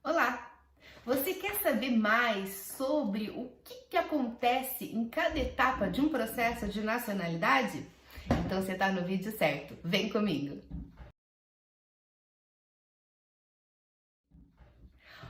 Olá! Você quer saber mais sobre o que acontece em cada etapa de um processo de nacionalidade? Então você está no vídeo certo. Vem comigo!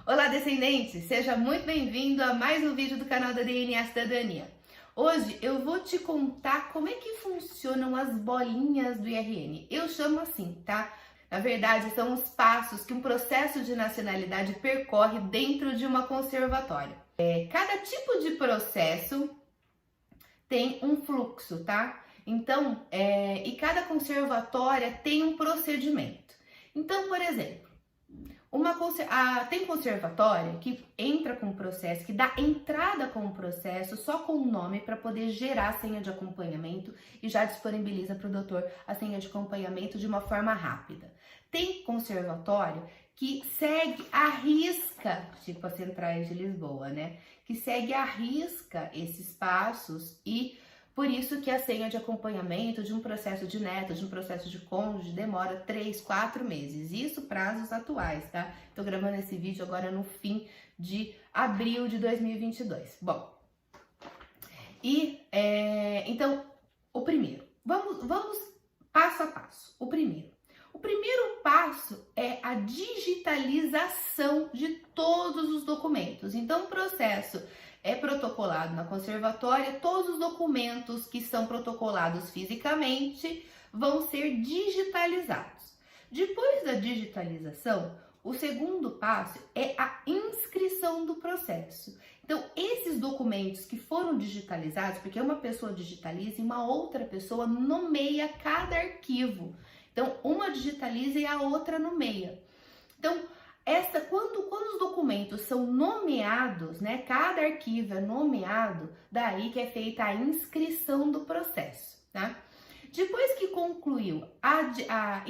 Olá, descendente! Seja muito bem-vindo a mais um vídeo do canal da DNA Cidadania. Hoje eu vou te contar como é que funcionam as bolinhas do IRN. Eu chamo assim, tá? Na verdade, são os passos que um processo de nacionalidade percorre dentro de uma conservatória. Cada tipo de processo tem um fluxo, tá? Então, e cada conservatória tem um procedimento. Então, por exemplo, tem conservatória que entra com o processo, que dá entrada com o processo só com o nome para poder gerar a senha de acompanhamento e já disponibiliza para o doutor a senha de acompanhamento de uma forma rápida. Tem conservatório que segue à risca, tipo as centrais de Lisboa, né? Que segue à risca esses passos e por isso que a senha de acompanhamento de um processo de neto, de um processo de cônjuge, demora 3, 4 meses. Isso prazos atuais, tá? Tô gravando esse vídeo agora no fim de abril de 2022. Bom, então, o primeiro. Vamos passo a passo. O primeiro passo é a digitalização de todos os documentos. Então, o processo é protocolado na conservatória, todos os documentos que são protocolados fisicamente vão ser digitalizados. Depois da digitalização, o segundo passo é a inscrição do processo. Então, esses documentos que foram digitalizados, porque uma pessoa digitaliza e uma outra pessoa nomeia cada arquivo. Então, uma digitaliza e a outra nomeia. Então, quando os documentos são nomeados, né, cada arquivo é nomeado, daí que é feita a inscrição do processo, tá? Depois que concluiu a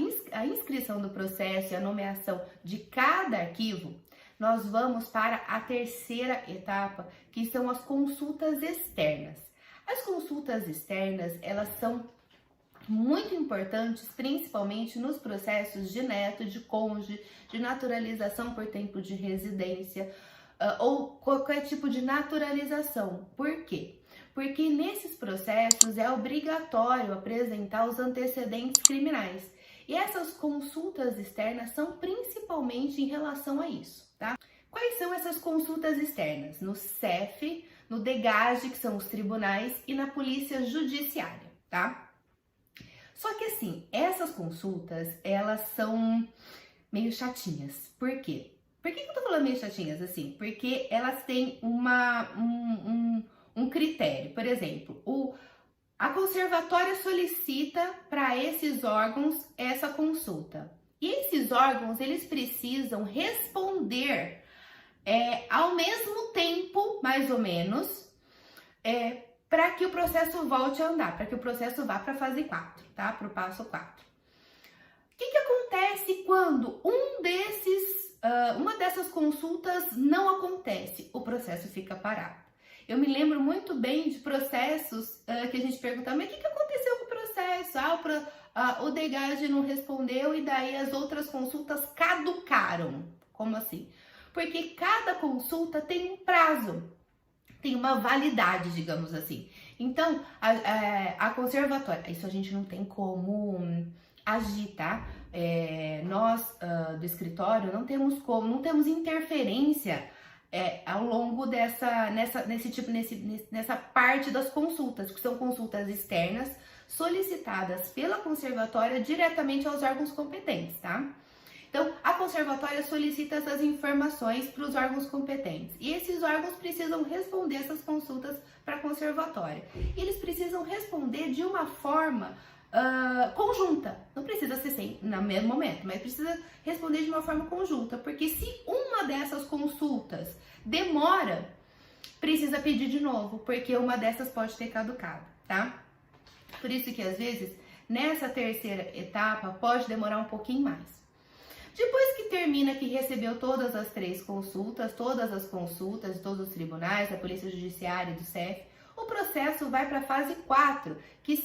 inscrição do processo e a nomeação de cada arquivo, nós vamos para a terceira etapa, que são as consultas externas. As consultas externas, elas são muito importantes, principalmente nos processos de neto, de cônjuge, de naturalização por tempo de residência ou qualquer tipo de naturalização. Por quê? Porque nesses processos é obrigatório apresentar os antecedentes criminais. E essas consultas externas são principalmente em relação a isso, tá? Quais são essas consultas externas? No CEF, no DEGASE, que são os tribunais, e na Polícia Judiciária, tá? Só que assim, essas consultas, elas são meio chatinhas. Por quê? Por que eu tô falando meio chatinhas assim? Porque elas têm um critério. Por exemplo, a conservatória solicita para esses órgãos essa consulta. E esses órgãos, eles precisam responder ao mesmo tempo, mais ou menos, para que o processo volte a andar, para que o processo vá para a fase 4, tá? Para o passo 4. O que acontece quando uma dessas consultas não acontece? O processo fica parado. Eu me lembro muito bem de processos que a gente perguntava, mas o que aconteceu com o processo? O DEGASE não respondeu e daí as outras consultas caducaram. Como assim? Porque cada consulta tem um prazo, tem uma validade, digamos assim. Então, a conservatória, isso a gente não tem como agir, tá? Nós do escritório não temos interferência ao longo nessa parte das consultas, que são consultas externas solicitadas pela conservatória diretamente aos órgãos competentes, tá? Então, a conservatória solicita essas informações para os órgãos competentes. E esses órgãos precisam responder essas consultas para a conservatória. E eles precisam responder de uma forma conjunta. Não precisa ser sempre no mesmo momento, mas precisa responder de uma forma conjunta. Porque se uma dessas consultas demora, precisa pedir de novo, porque uma dessas pode ter caducado, tá? Por isso que às vezes, nessa terceira etapa, pode demorar um pouquinho mais. Depois que termina, que recebeu todas as 3 consultas, todas as consultas de todos os tribunais, da Polícia Judiciária e do CEF, o processo vai para a fase 4, que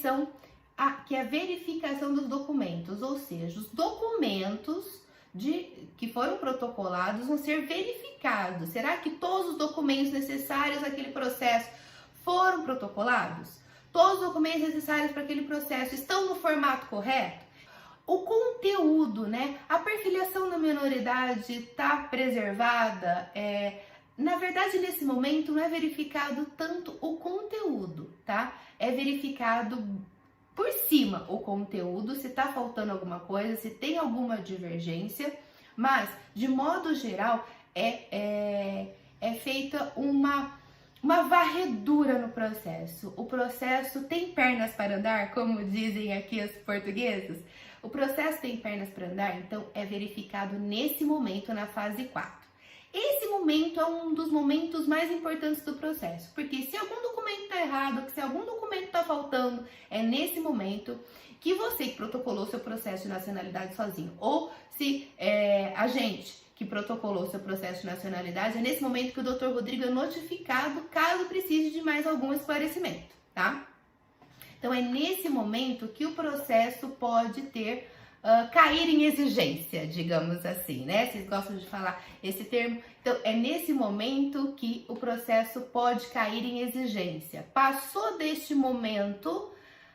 é a verificação dos documentos, ou seja, os documentos que foram protocolados vão ser verificados. Será que todos os documentos necessários àquele processo foram protocolados? Todos os documentos necessários para aquele processo estão no formato correto? O conteúdo, né? A perfiliação da minoridade está preservada? Na verdade, nesse momento, não é verificado tanto o conteúdo, tá? É verificado por cima o conteúdo, se está faltando alguma coisa, se tem alguma divergência, mas, de modo geral, é feita uma varredura no processo. O processo tem pernas para andar, como dizem aqui os portugueses. O processo tem pernas para andar, então é verificado nesse momento, na fase 4. Esse momento é um dos momentos mais importantes do processo, porque se algum documento está errado, se algum documento está faltando, é nesse momento que você que protocolou seu processo de nacionalidade sozinho, ou se a gente que protocolou seu processo de nacionalidade, é nesse momento que o Dr. Rodrigo é notificado caso precise de mais algum esclarecimento, tá? Então é nesse momento que o processo pode ter cair em exigência, digamos assim, né? Vocês gostam de falar esse termo? Então, é nesse momento que o processo pode cair em exigência. Passou deste momento,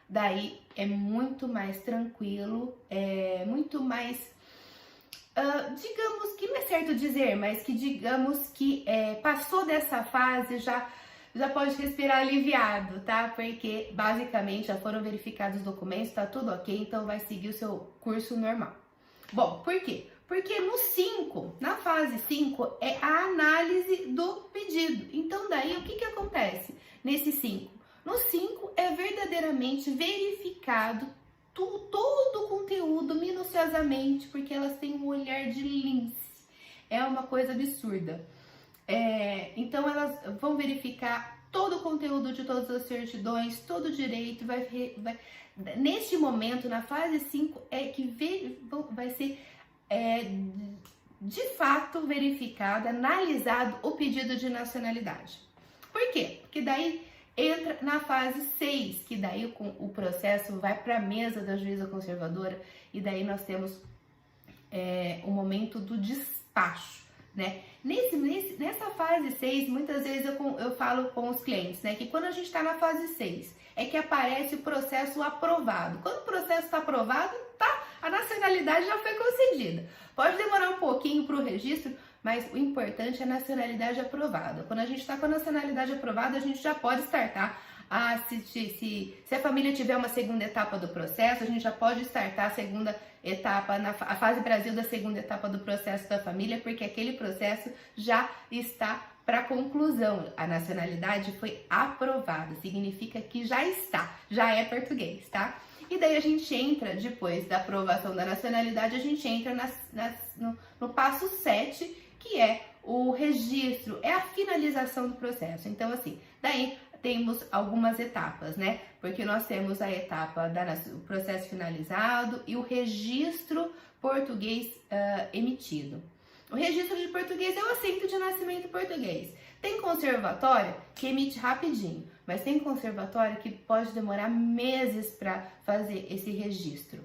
daí é muito mais tranquilo, é muito mais, digamos que não é certo dizer, mas que digamos que passou dessa fase, já pode respirar aliviado, tá? Porque basicamente já foram verificados os documentos, tá tudo ok, então vai seguir o seu curso normal. Bom, por quê? Porque no 5, na fase 5, é a análise do pedido. Então daí o que acontece nesse 5? No 5 é verdadeiramente verificado todo o conteúdo minuciosamente, porque elas têm um olhar de lince. É uma coisa absurda. Então elas vão verificar todo o conteúdo de todas as certidões, todo o direito, neste momento, na fase 5, é que vai ser de fato verificado, analisado o pedido de nacionalidade. Por quê? Porque daí entra na fase 6, que daí o processo vai para a mesa da juíza conservadora, e daí nós temos o momento do despacho, né? Nessa fase 6, muitas vezes eu falo com os clientes, né, que quando a gente está na fase 6, é que aparece o processo aprovado. Quando o processo está aprovado, a nacionalidade já foi concedida. Pode demorar um pouquinho para o registro, mas o importante é a nacionalidade aprovada. Quando a gente está com a nacionalidade aprovada, a gente já pode startar. Se a família tiver uma segunda etapa do processo, a gente já pode startar a segunda etapa, a fase Brasil da segunda etapa do processo da família, porque aquele processo já está para conclusão. A nacionalidade foi aprovada, significa que já é português, tá? E daí a gente entra, depois da aprovação da nacionalidade, a gente entra no passo 7, que é o registro, é a finalização do processo. Então, assim, daí temos algumas etapas, né? Porque nós temos a etapa do processo finalizado e o registro português emitido. O registro de português é o assento de nascimento português. Tem conservatório que emite rapidinho, mas tem conservatório que pode demorar meses para fazer esse registro.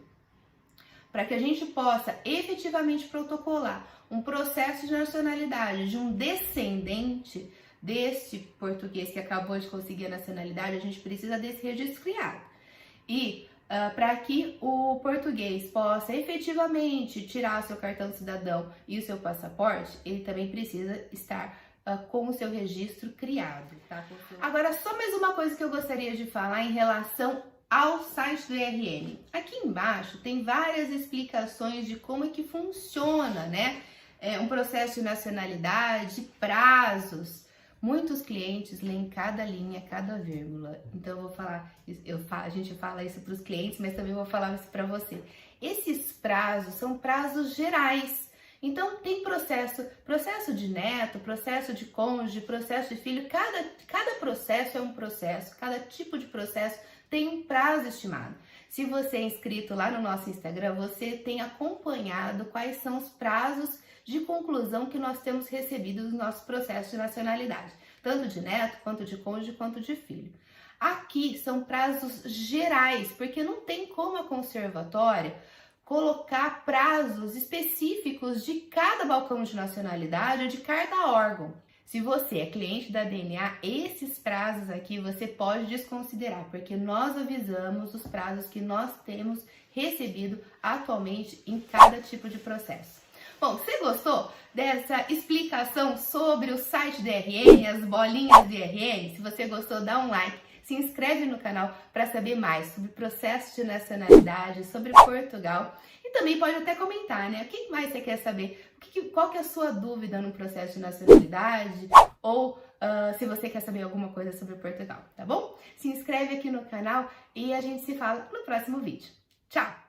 Para que a gente possa efetivamente protocolar um processo de nacionalidade de um descendente deste português que acabou de conseguir a nacionalidade, a gente precisa desse registro criado. E para que o português possa efetivamente tirar o seu cartão de cidadão e o seu passaporte, ele também precisa estar com o seu registro criado. Tá? Agora, só mais uma coisa que eu gostaria de falar em relação ao site do IRN. Aqui embaixo tem várias explicações de como é que funciona, né? Um processo de nacionalidade, prazos. Muitos clientes leem cada linha, cada vírgula. Então eu vou falar, a gente fala isso para os clientes, mas também vou falar isso para você. Esses prazos são prazos gerais. Então tem processo de neto, processo de cônjuge, processo de filho. Cada processo é um processo, cada tipo de processo tem um prazo estimado. Se você é inscrito lá no nosso Instagram, você tem acompanhado quais são os prazos de conclusão que nós temos recebido dos nossos processos de nacionalidade, tanto de neto, quanto de cônjuge, quanto de filho. Aqui são prazos gerais, porque não tem como a conservatória colocar prazos específicos de cada balcão de nacionalidade ou de cada órgão. Se você é cliente da DNA, esses prazos aqui você pode desconsiderar, porque nós avisamos os prazos que nós temos recebido atualmente em cada tipo de processo. Bom, você gostou dessa explicação sobre o site do RN, as bolinhas do RN? Se você gostou, dá um like, se inscreve no canal para saber mais sobre processo de nacionalidade, sobre Portugal. E também pode até comentar, né? O que mais você quer saber? Qual que é a sua dúvida no processo de nacionalidade? Ou se você quer saber alguma coisa sobre Portugal, tá bom? Se inscreve aqui no canal e a gente se fala no próximo vídeo. Tchau!